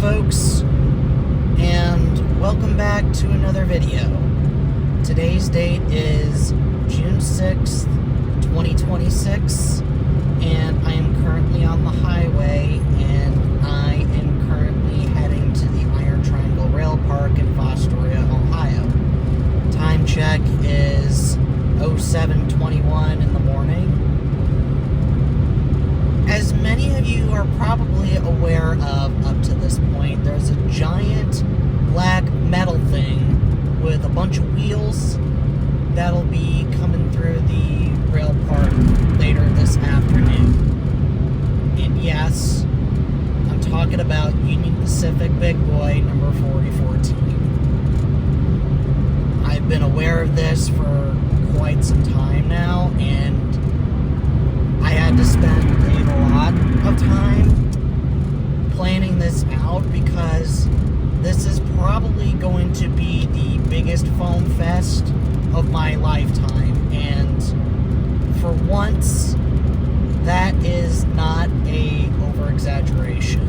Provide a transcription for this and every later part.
folks, and welcome back to another video. Today's date is June 6th, 2026, and I am currently on the highway, and I am currently heading to the Iron Triangle Rail Park in Fostoria, Ohio. Time check is 07:21 in the morning. As many of you are probably aware of up to this point, there's a giant black metal thing with a bunch of wheels that'll be coming through the rail park later this afternoon. And yes, I'm talking about Union Pacific Big Boy number 4014. I've been aware of this for quite some time now, and I had to spend a lot of time planning this out because this is probably going to be the biggest foam fest of my lifetime, and for once, that is not a over-exaggeration.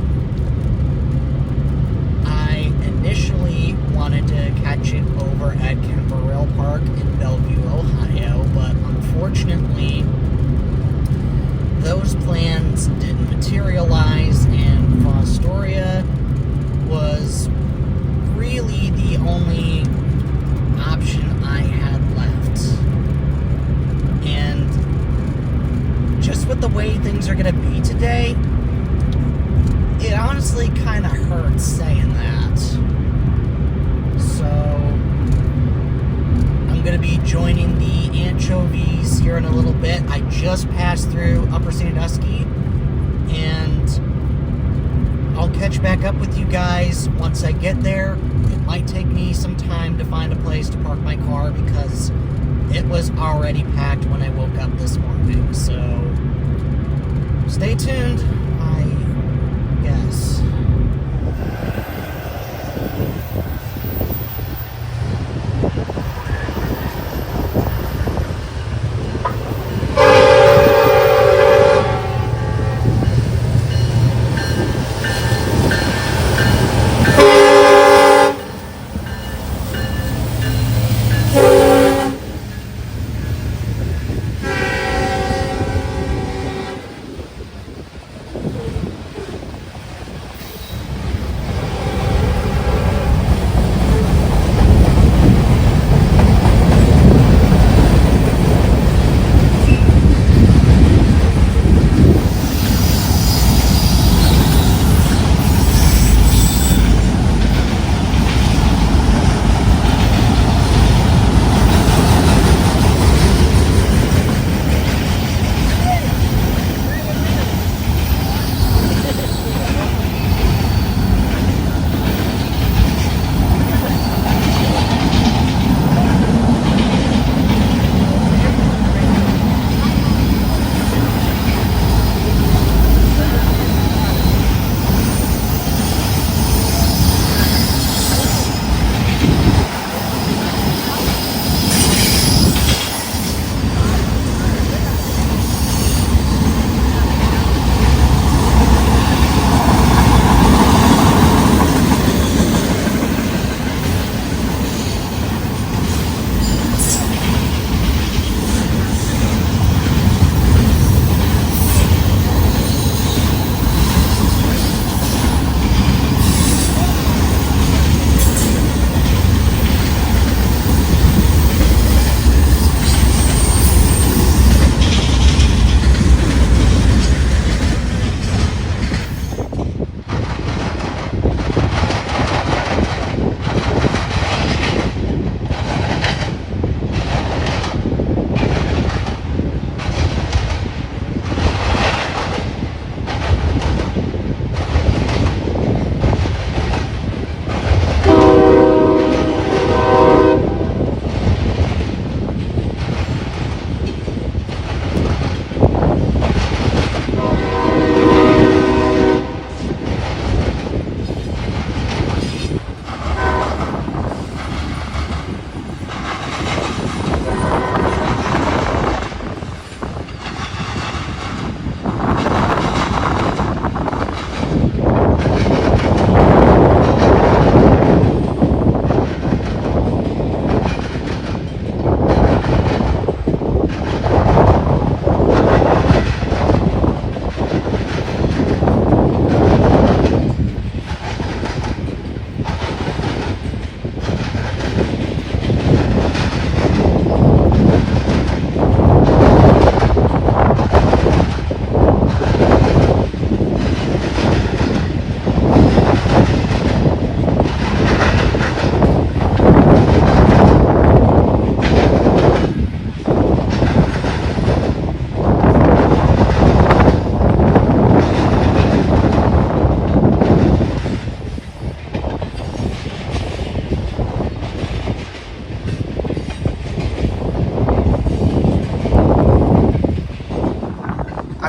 I initially wanted to catch it over at Kemper Rail Park in Bellevue, Ohio, but unfortunately, those plans didn't materialize, and Fostoria was really the only option I had left. And just with the way things are going to be today, it honestly kind of hurts saying that. So I'm going to be joining the anchovies here in a little bit. I just passed through Upper Sandusky, and I'll catch back up with you guys once I get there. It might take me some time to find a place to park my car because it was already packed when I woke up this morning. So stay tuned, I guess.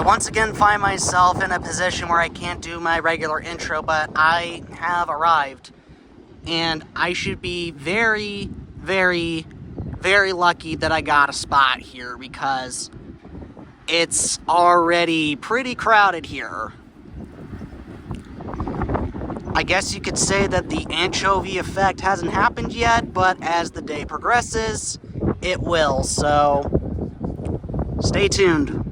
once again find myself in a position where I can't do my regular intro, but I have arrived. And I should be very, very, very lucky that I got a spot here because it's already pretty crowded here. I guess you could say that the anchovy effect hasn't happened yet, but as the day progresses, it will. So, stay tuned.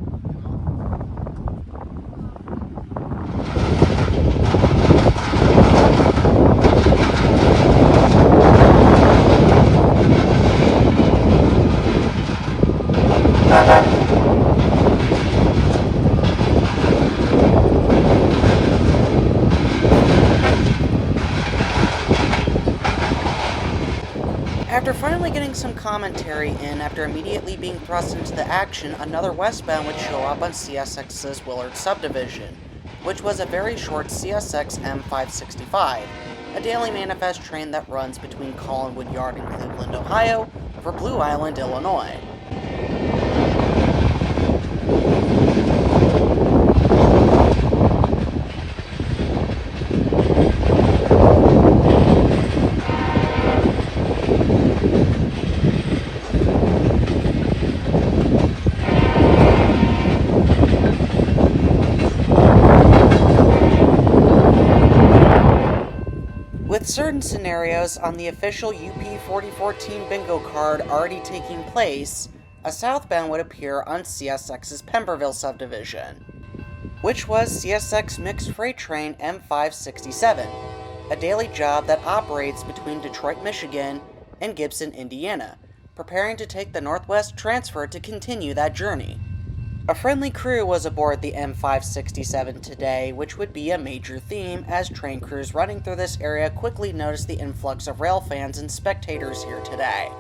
After finally getting some commentary in after immediately being thrust into the action, another westbound would show up on CSX's Willard subdivision, which was a very short CSX M565, a daily manifest train that runs between Collinwood Yard and Cleveland, Ohio, for Blue Island, Illinois. With certain scenarios on the official UP 4014 bingo card already taking place, a southbound would appear on CSX's Pemberville subdivision, which was CSX Mixed Freight Train M567, a daily job that operates between Detroit, Michigan and Gibson, Indiana, preparing to take the Northwest Transfer to continue that journey. A friendly crew was aboard the M567 today, which would be a major theme as train crews running through this area quickly noticed the influx of rail fans and spectators here today.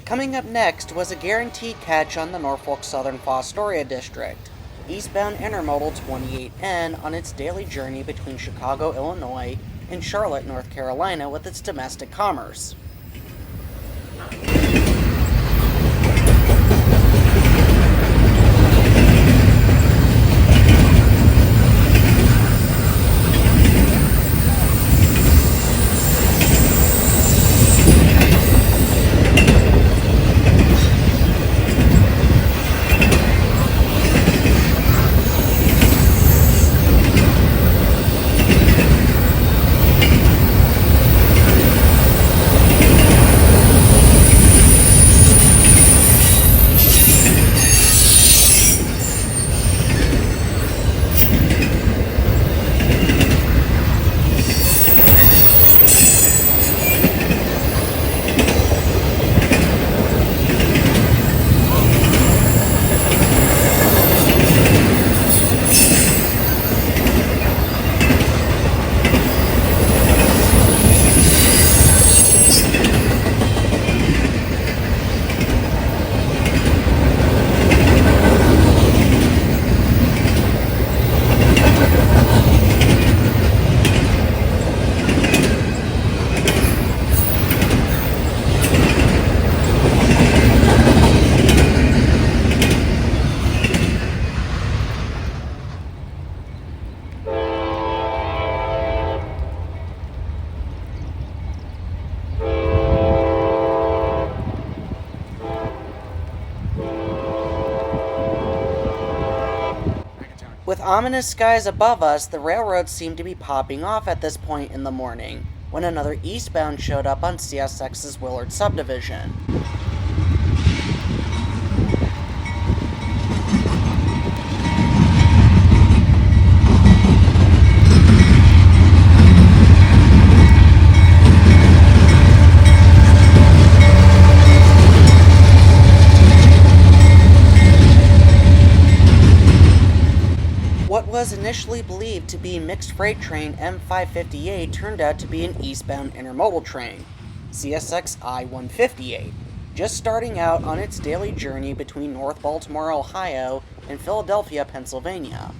Coming up next was a guaranteed catch on the Norfolk Southern Fostoria District, eastbound intermodal 28N on its daily journey between Chicago, Illinois and Charlotte, North Carolina with its domestic commerce. ominous skies above us, the railroads seemed to be popping off at this point in the morning, when another eastbound showed up on CSX's Willard subdivision. What was initially believed to be mixed freight train M558 turned out to be an eastbound intermodal train, CSX I-158, just starting out on its daily journey between North Baltimore, Ohio, and Philadelphia, Pennsylvania.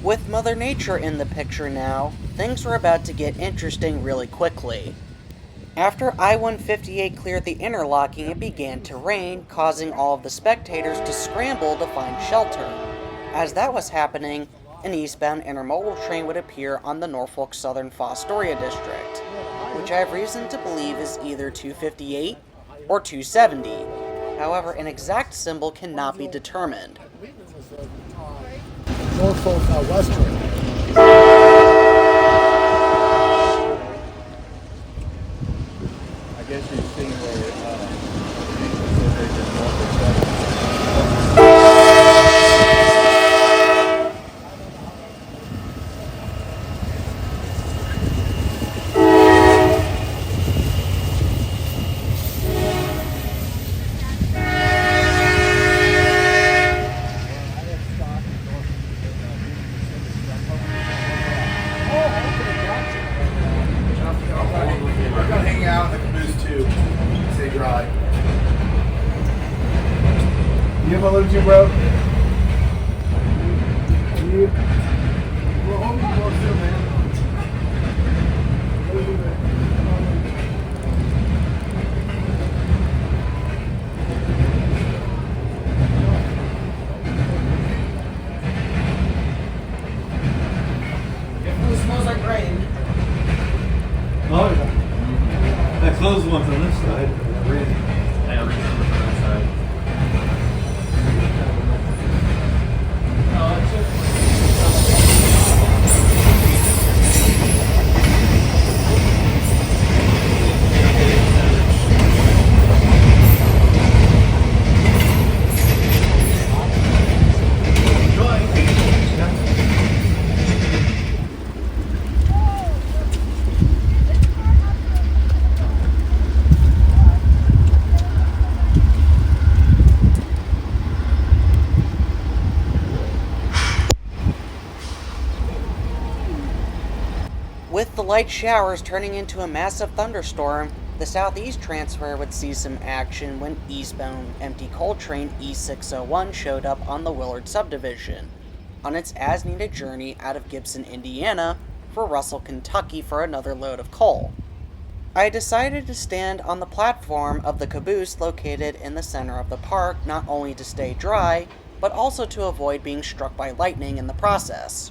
With Mother Nature in the picture now, things were about to get interesting really quickly. After I-158 cleared the interlocking, it began to rain, causing all of the spectators to scramble to find shelter. As that was happening, an eastbound intermodal train would appear on the Norfolk Southern Fostoria district, which I have reason to believe is either 258 or 270. However, an exact symbol cannot be determined. Norfolk Western. I guess you've seen where you have a little too, bro? You? Well, hold me close too, man. It smells like rain. Oh, yeah. That closed one's on this side. Yeah, reach over to that side. With the light showers turning into a massive thunderstorm, the southeast transfer would see some action when eastbound empty coal train E601 showed up on the Willard subdivision, on its as-needed journey out of Gibson, Indiana, for Russell, Kentucky for another load of coal. I decided to stand on the platform of the caboose located in the center of the park not only to stay dry, but also to avoid being struck by lightning in the process.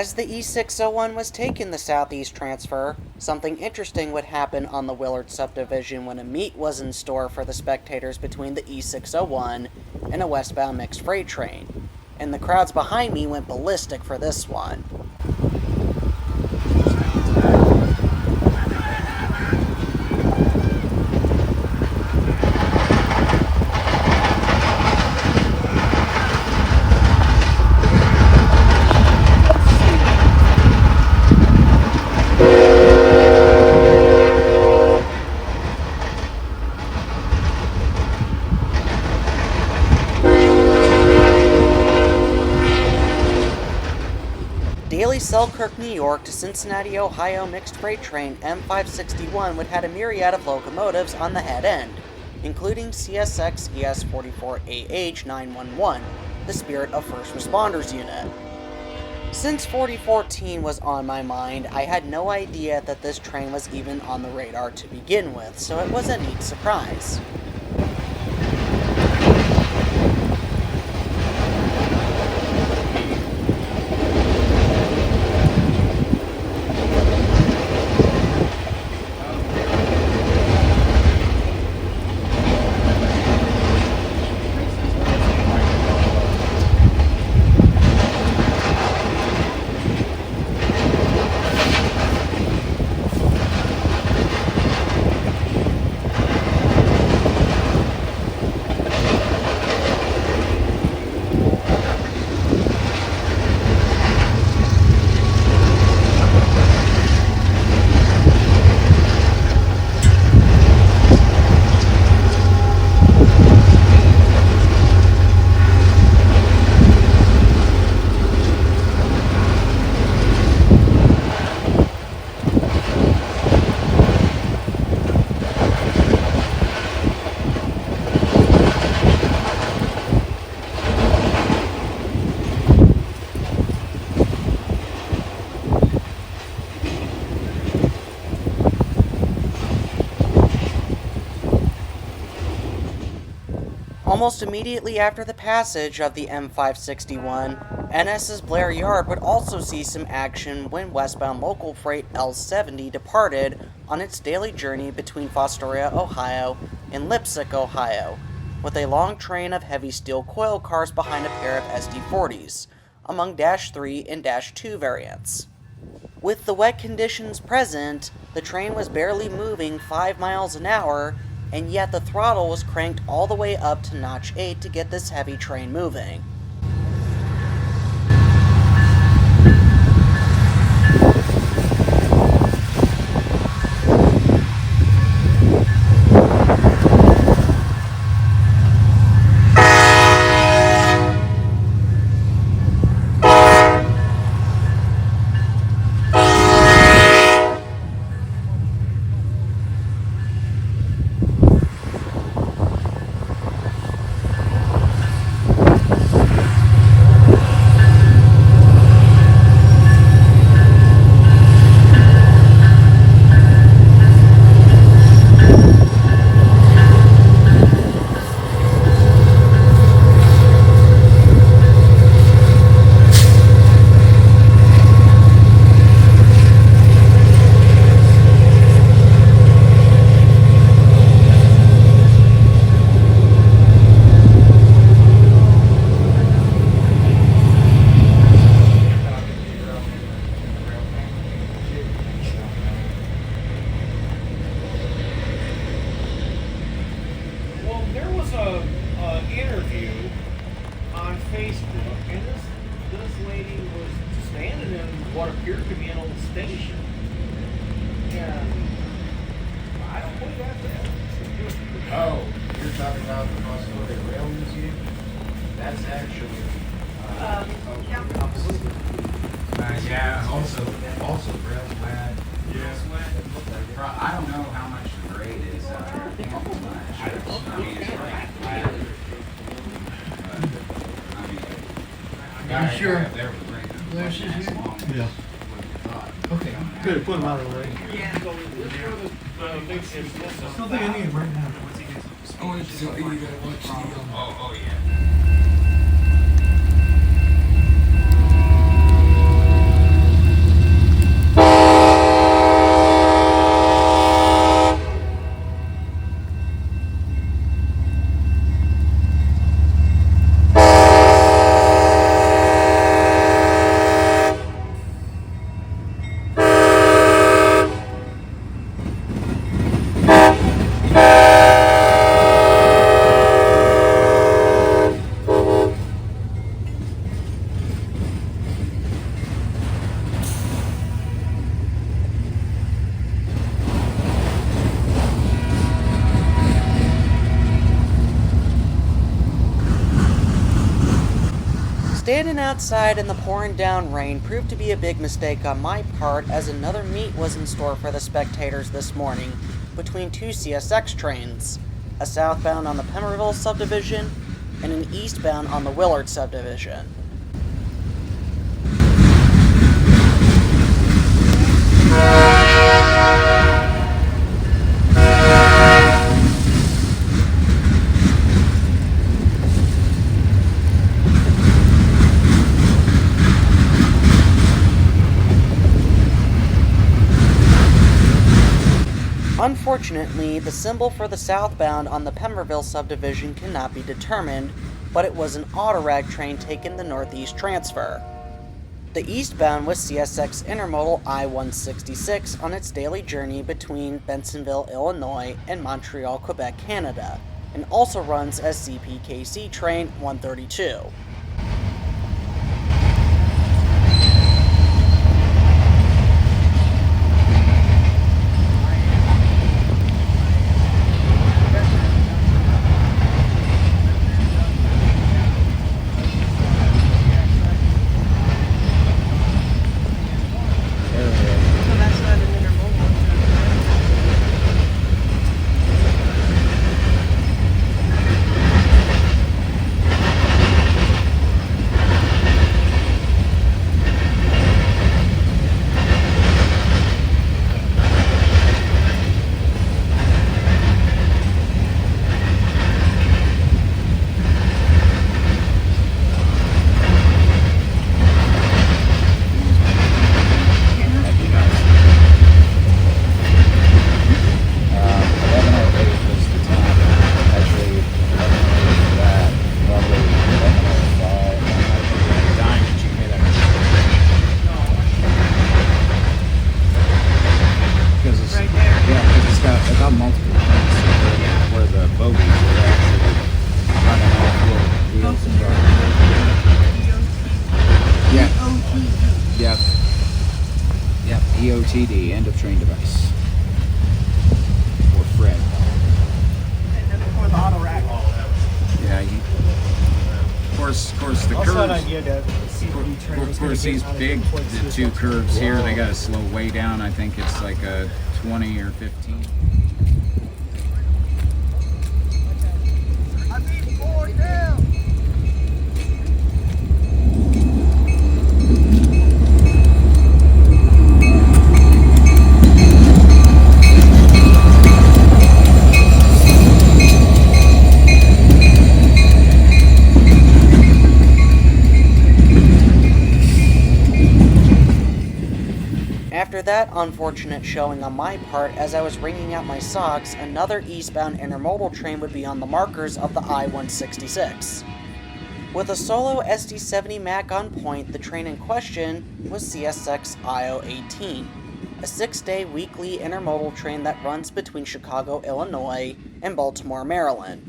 As the E601 was taking the southeast transfer, something interesting would happen on the Willard subdivision when a meet was in store for the spectators between the E601 and a westbound mixed freight train, and the crowds behind me went ballistic for this one. Daily Selkirk, New York to Cincinnati, Ohio mixed freight train M561 would have a myriad of locomotives on the head end, including CSX ES44AH 911, the Spirit of First Responders unit. Since 4014 was on my mind, I had no idea that this train was even on the radar to begin with, so it was a neat surprise. Almost immediately after the passage of the M561, NS's Blair Yard would also see some action when westbound local freight L70 departed on its daily journey between Fostoria, Ohio and Lipsick, Ohio, with a long train of heavy steel coil cars behind a pair of SD40s, among Dash 3 and Dash 2 variants. With the wet conditions present, the train was barely moving 5 miles an hour, and yet the throttle was cranked all the way up to notch 8 to get this heavy train moving. Oh, you're talking about the Fostoria Rail Museum? That's actually, yeah, also railfan. Yeah. I don't know how much the grade is out there. I think it's much. I mean, it's pretty flat. You sure? There was right This is it? Yeah. Okay. Good, put them out of the way. Yeah. I don't think I need them right now. Oh, it's, you gotta watch the, Oh, yeah. Standing outside in the pouring down rain proved to be a big mistake on my part, as another meet was in store for the spectators this morning between two CSX trains, a southbound on the Pemberville subdivision and an eastbound on the Willard subdivision. Unfortunately, the symbol for the southbound on the Pemberville subdivision cannot be determined, but it was an Autorag train taking the northeast transfer. The eastbound was CSX Intermodal I-166 on its daily journey between Bensonville, Illinois and Montreal, Quebec, Canada, and also runs as CPKC Train 132. EOTD, end of train device. Or Fred. Yeah, of course, the curves. Of course, these big, the two curves here, they got to slow way down. I think it's like a 20 or 15. After that unfortunate showing on my part, as I was wringing out my socks, another eastbound intermodal train would be on the markers of the I-166. With a solo SD70 Mac on point, the train in question was CSX IO18, a 6-day weekly intermodal train that runs between Chicago, Illinois and Baltimore, Maryland.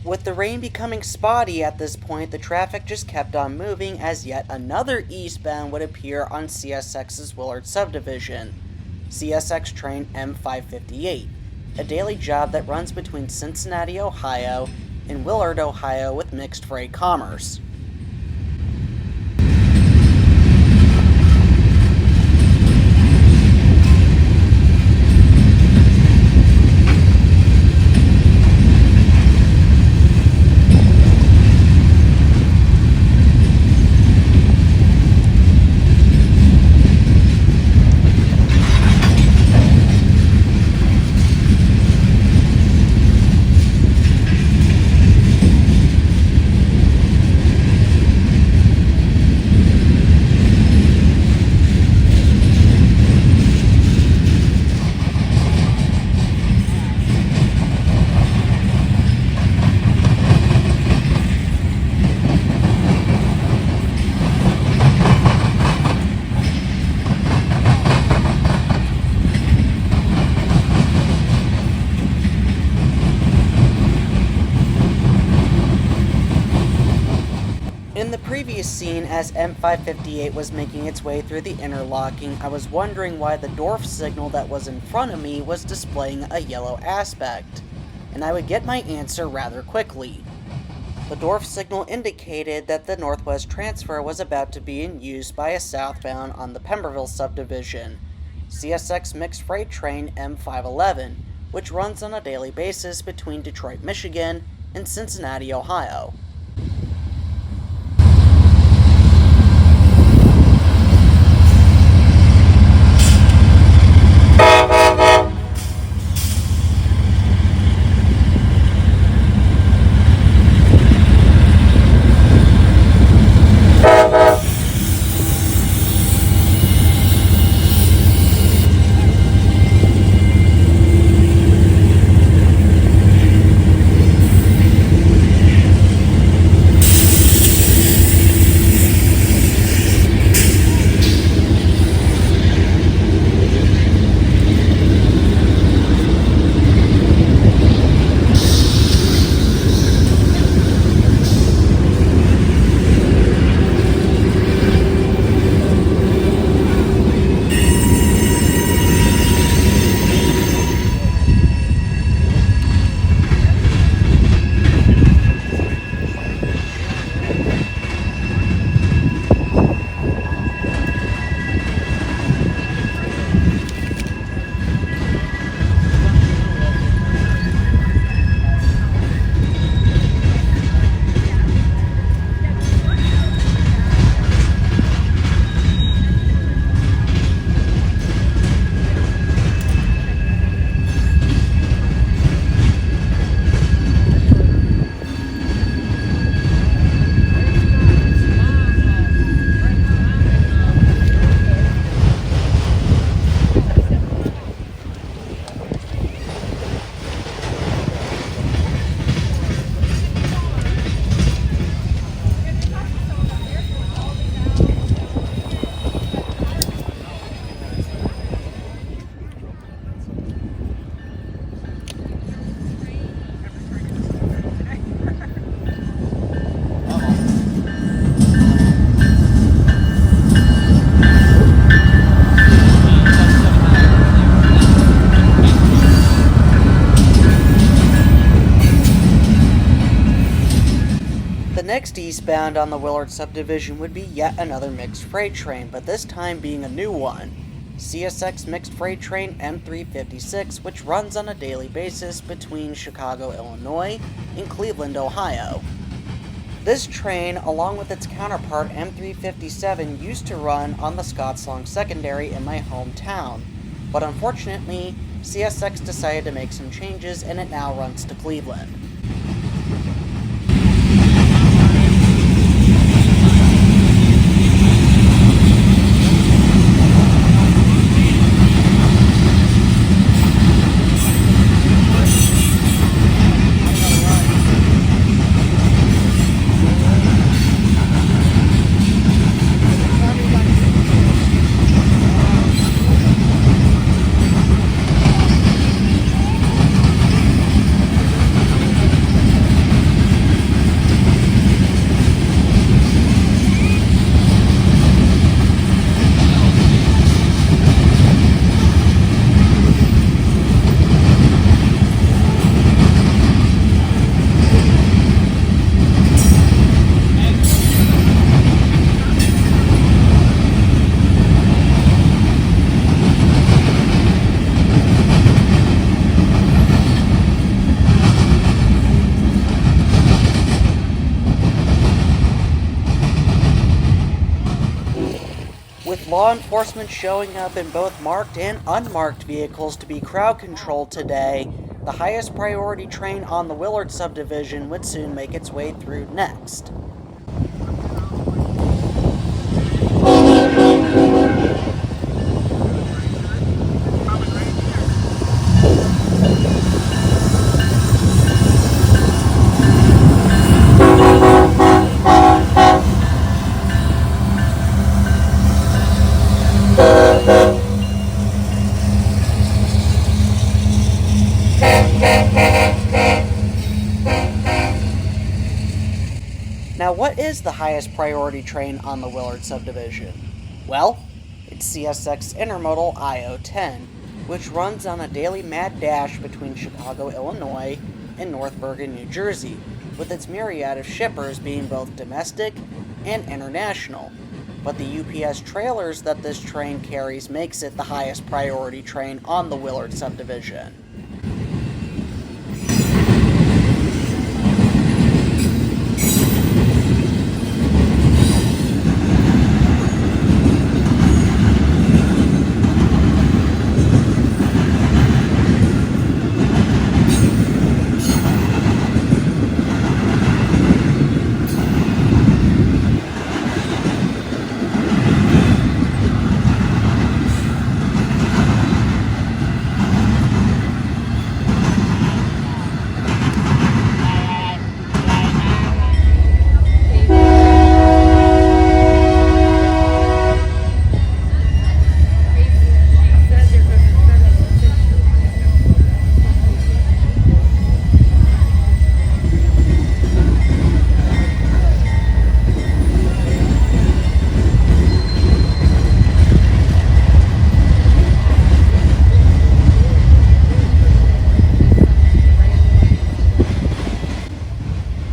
With the rain becoming spotty at this point, the traffic just kept on moving as yet another eastbound would appear on CSX's Willard subdivision, CSX train M558, a daily job that runs between Cincinnati, Ohio in Willard, Ohio with mixed freight commerce. In the previous scene, as M558 was making its way through the interlocking, I was wondering why the Dorf signal that was in front of me was displaying a yellow aspect, and I would get my answer rather quickly. The Dorf signal indicated that the northwest transfer was about to be in use by a southbound on the Pemberville subdivision, CSX mixed freight train M511, which runs on a daily basis between Detroit, Michigan and Cincinnati, Ohio. Next eastbound on the Willard subdivision would be yet another mixed freight train, but this time being a new one. CSX mixed freight train M356, which runs on a daily basis between Chicago, Illinois and Cleveland, Ohio. This train, along with its counterpart M357, used to run on the Scottslong Secondary in my hometown, but unfortunately, CSX decided to make some changes and it now runs to Cleveland. with law enforcement showing up in both marked and unmarked vehicles to be crowd controlled today, the highest priority train on the Willard subdivision would soon make its way through next. Now, what is the highest priority train on the Willard subdivision? Well, it's CSX Intermodal I-010, which runs on a daily mad dash between Chicago, Illinois, and North Bergen, New Jersey, with its myriad of shippers being both domestic and international. But the UPS trailers that this train carries makes it the highest priority train on the Willard subdivision.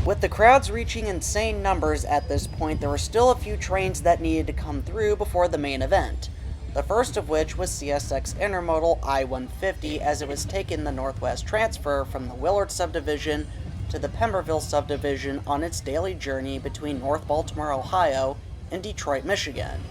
With the crowds reaching insane numbers at this point, there were still a few trains that needed to come through before the main event. The first of which was CSX Intermodal I-150, as it was taking the Northwest transfer from the Willard subdivision to the Pemberville subdivision on its daily journey between North Baltimore, Ohio, and Detroit, Michigan.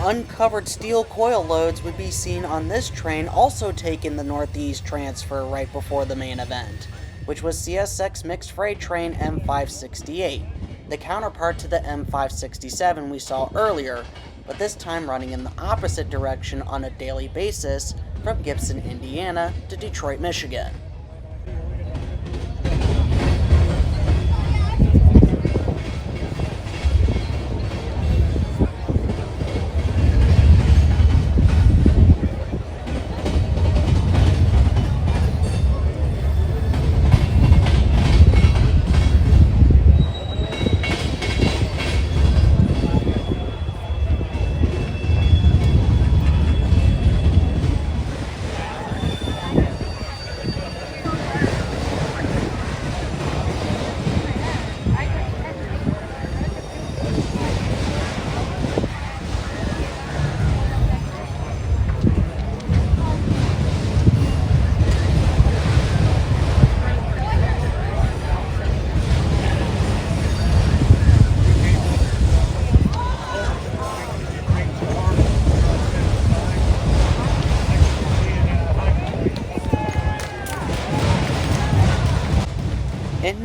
Uncovered steel coil loads would be seen on this train, also taking the Northeast transfer right before the main event, which was CSX mixed freight train M568, the counterpart to the M567 we saw earlier, but this time running in the opposite direction on a daily basis from Gibson, Indiana to Detroit, Michigan.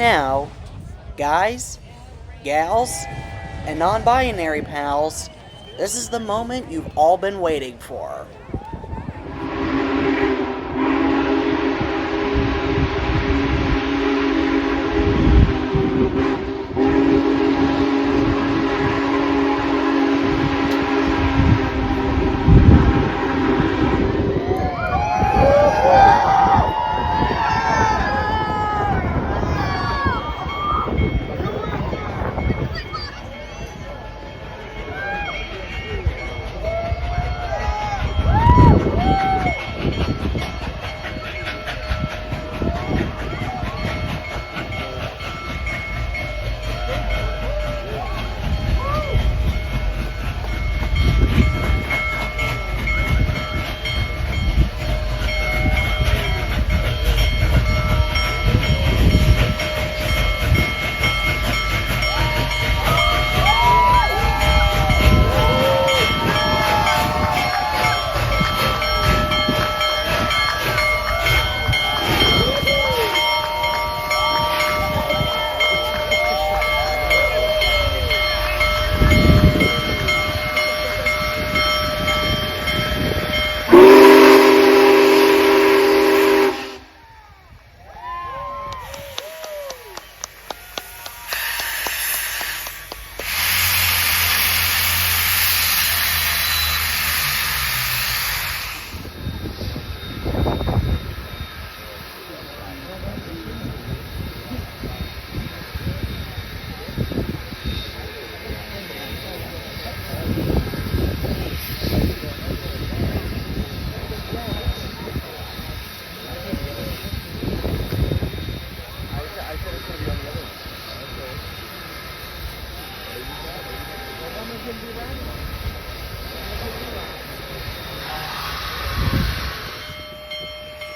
now, guys, gals, and non-binary pals, this is the moment you've all been waiting for.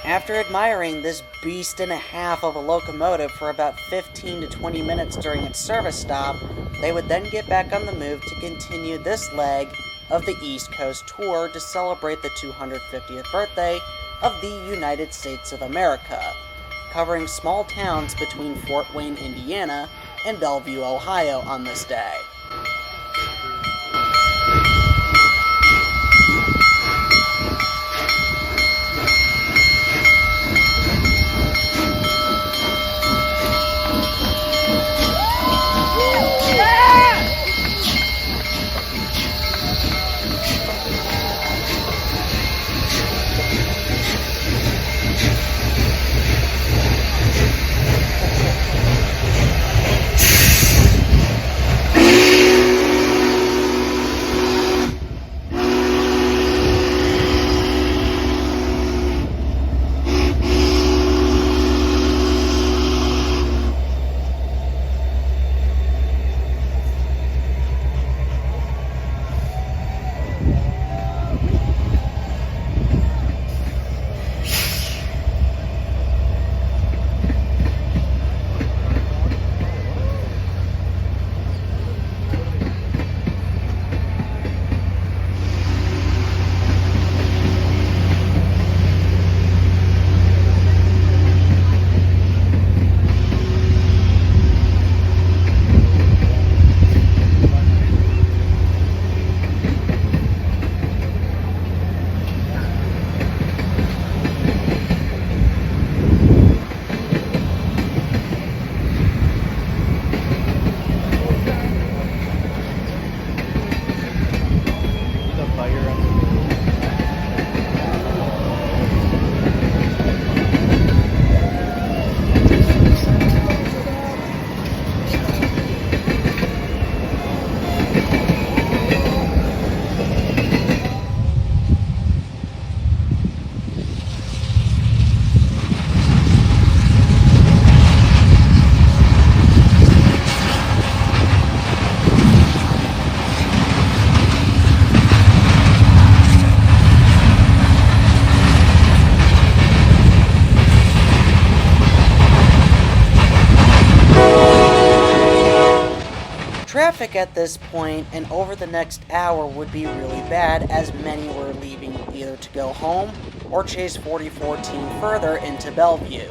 After admiring this beast and a half of a locomotive for about 15 to 20 minutes during its service stop, they would then get back on the move to continue this leg of the East Coast tour to celebrate the 250th birthday of the United States of America, covering small towns between Fort Wayne, Indiana, and Bellevue, Ohio on this day. Traffic at this point and over the next hour would be really bad, as many were leaving either to go home or chase 4014 further into Bellevue.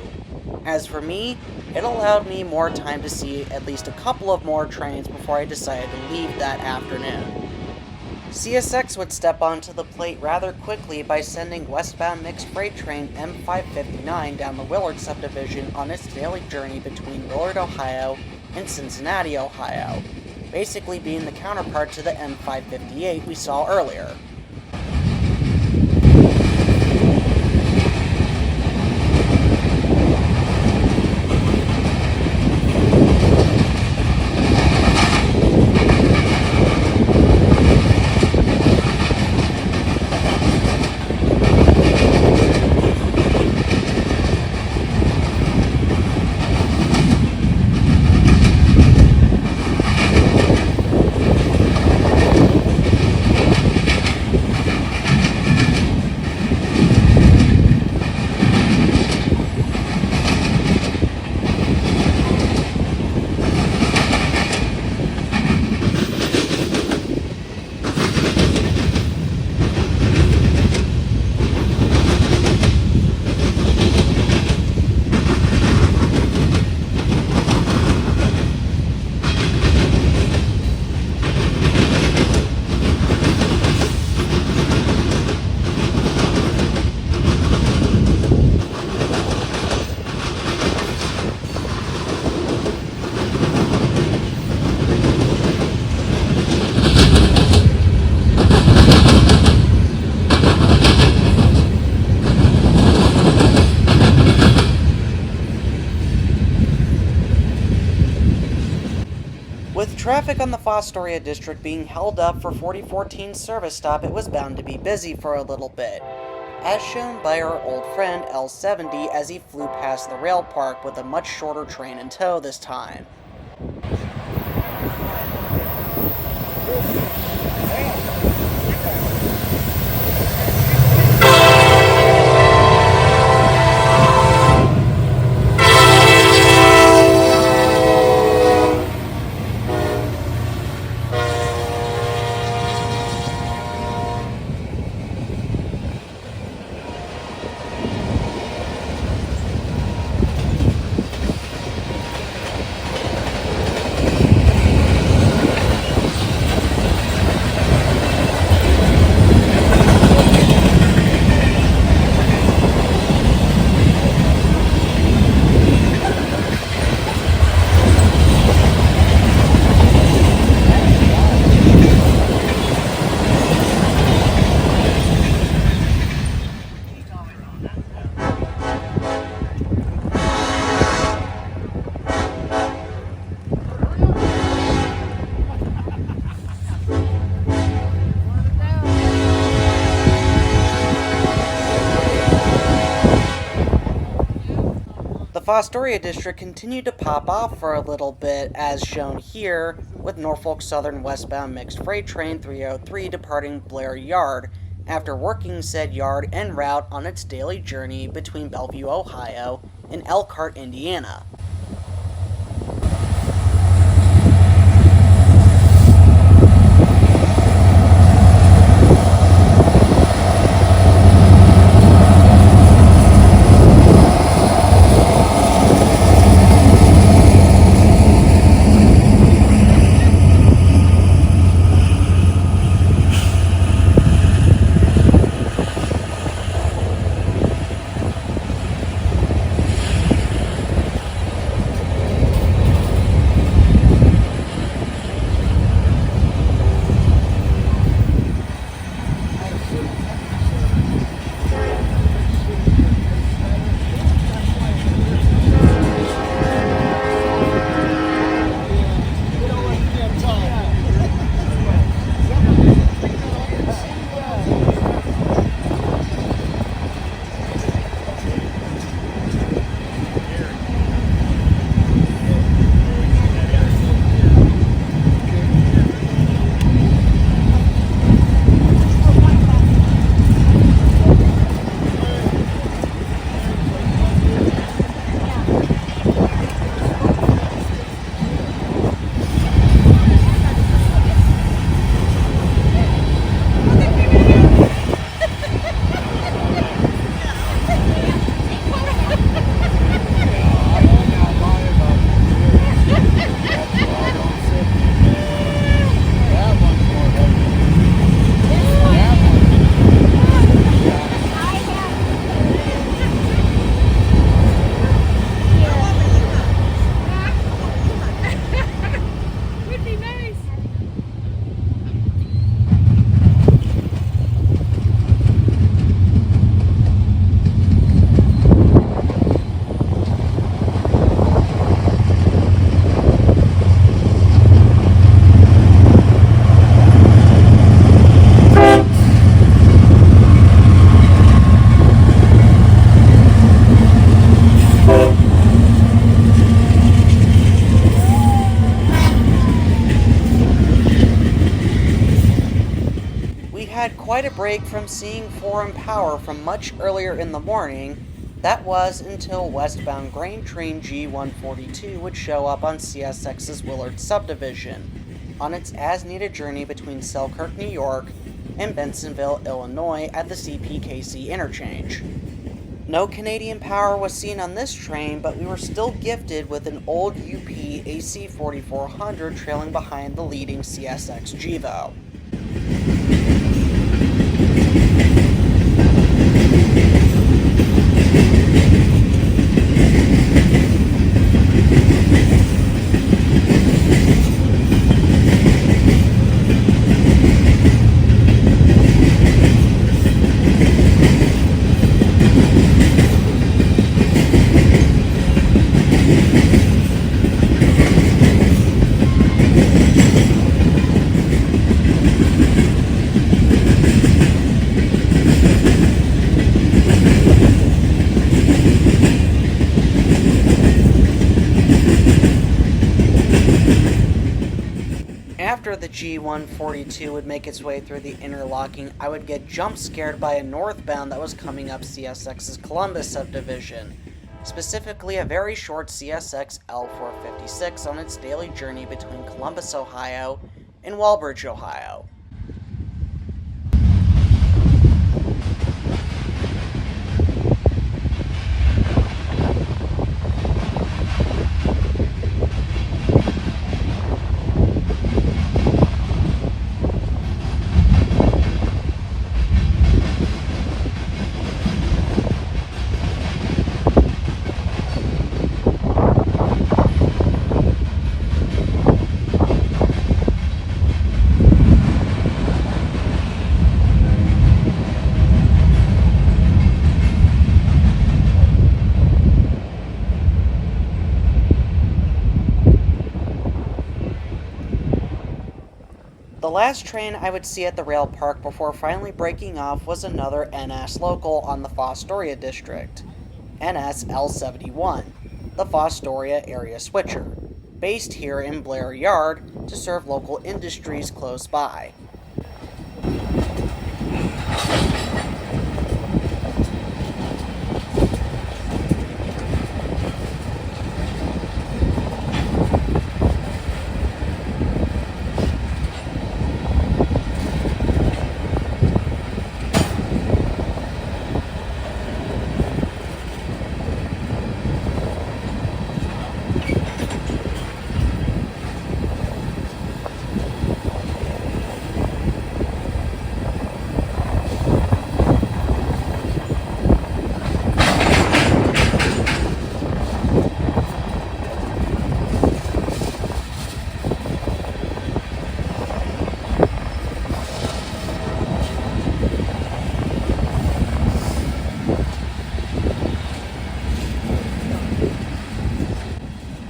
As for me, it allowed me more time to see at least a couple of more trains before I decided to leave that afternoon. CSX would step onto the plate rather quickly by sending westbound mixed freight train M559 down the Willard subdivision on its daily journey between Willard, Ohio and Cincinnati, Ohio, basically being the counterpart to the M558 we saw earlier. With traffic on the Fostoria district being held up for 4014's service stop, it was bound to be busy for a little bit, as shown by our old friend L70 as he flew past the rail park with a much shorter train in tow this time. The Fostoria district continued to pop off for a little bit, as shown here, with Norfolk Southern westbound mixed freight train 303 departing Blair Yard, after working said yard en route on its daily journey between Bellevue, Ohio and Elkhart, Indiana. break from seeing foreign power from much earlier in the morning, that was until westbound grain train G142 would show up on CSX's Willard subdivision on its as-needed journey between Selkirk, New York and Bensenville, Illinois at the CPKC interchange. No Canadian power was seen on this train, but we were still gifted with an old UP AC 4400 trailing behind the leading CSX GEVO. After the G142 would make its way through the interlocking, I would get jump scared by a northbound that was coming up CSX's Columbus subdivision, specifically a very short CSX L456 on its daily journey between Columbus, Ohio and Walbridge, Ohio. The last train I would see at the rail park before finally breaking off was another NS local on the Fostoria district, NS L71, the Fostoria area switcher, based here in Blair Yard to serve local industries close by.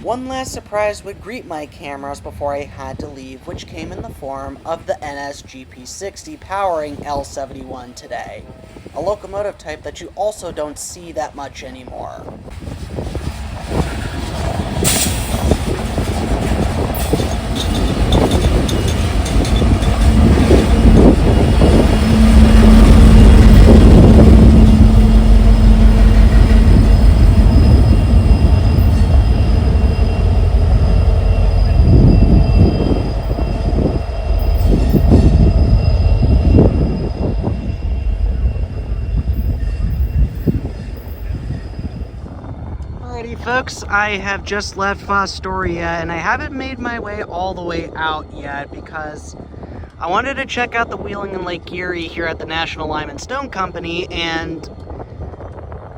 One last surprise would greet my cameras before I had to leave, which came in the form of the NSGP60 powering L71 today, a locomotive type that you also don't see that much anymore. Folks, I have just left Fostoria and I haven't made my way all the way out yet because I wanted to check out the wheeling in Lake Erie here at the National Lime and Stone Company, and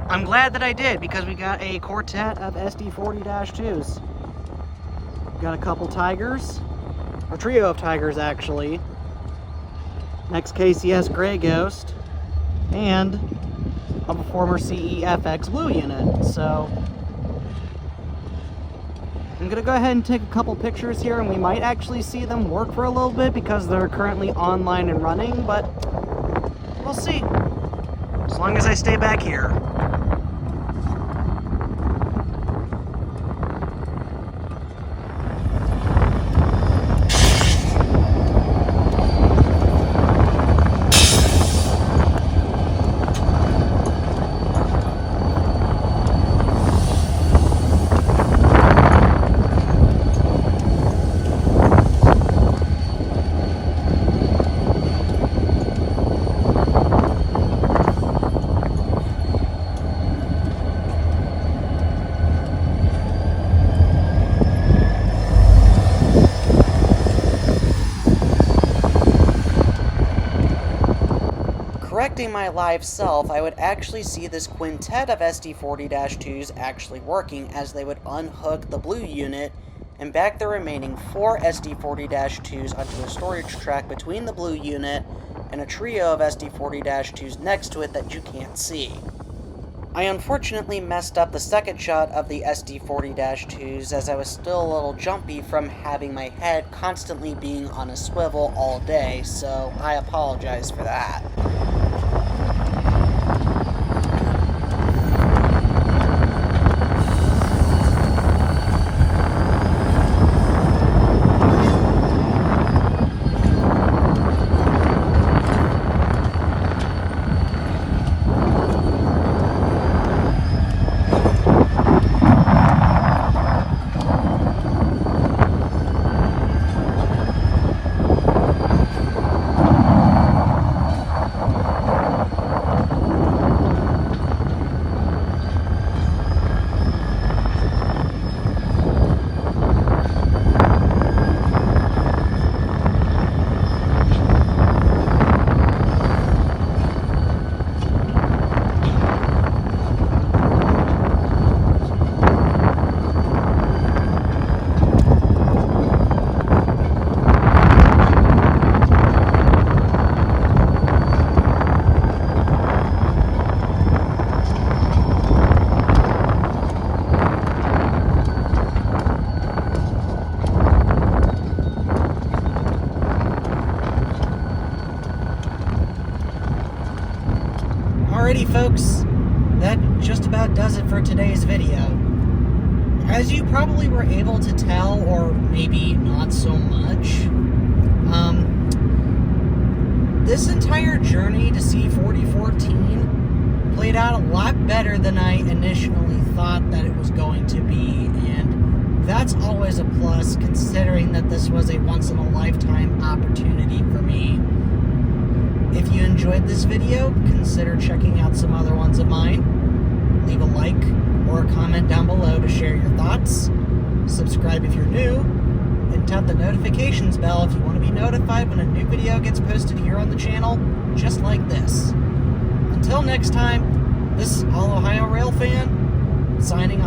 I'm glad that I did because we got a quartet of SD40-2s. We got a couple Tigers, a trio of Tigers actually, next KCS Grey Ghost, and a former CEFX Blue unit, so I'm going to go ahead and take a couple pictures here, and we might actually see them work for a little bit because they're currently online and running, but we'll see. As long as I stay back here. correcting my live self, I would actually see this quintet of SD40-2s actually working, as they would unhook the blue unit and back the remaining 4 SD40-2s onto a storage track between the blue unit and a trio of SD40-2s next to it that you can't see. I unfortunately messed up the second shot of the SD40-2s, as I was still a little jumpy from having my head constantly being on a swivel all day, so I apologize for that. Alrighty folks, that just about does it for today's video. As you probably were able to tell, or maybe not so much, this entire journey to see 4014 played out a lot better than I initially thought that it was going to be, and that's always a plus considering that this was a once-in-a-lifetime opportunity for me. If you enjoyed this video, consider checking out some other ones of mine. Leave a like or a comment down below to share your thoughts. Subscribe if you're new, and tap the notifications bell if you want to be notified when a new video gets posted here on the channel, just like this. Until next time, this is All Ohio Railfan, signing off.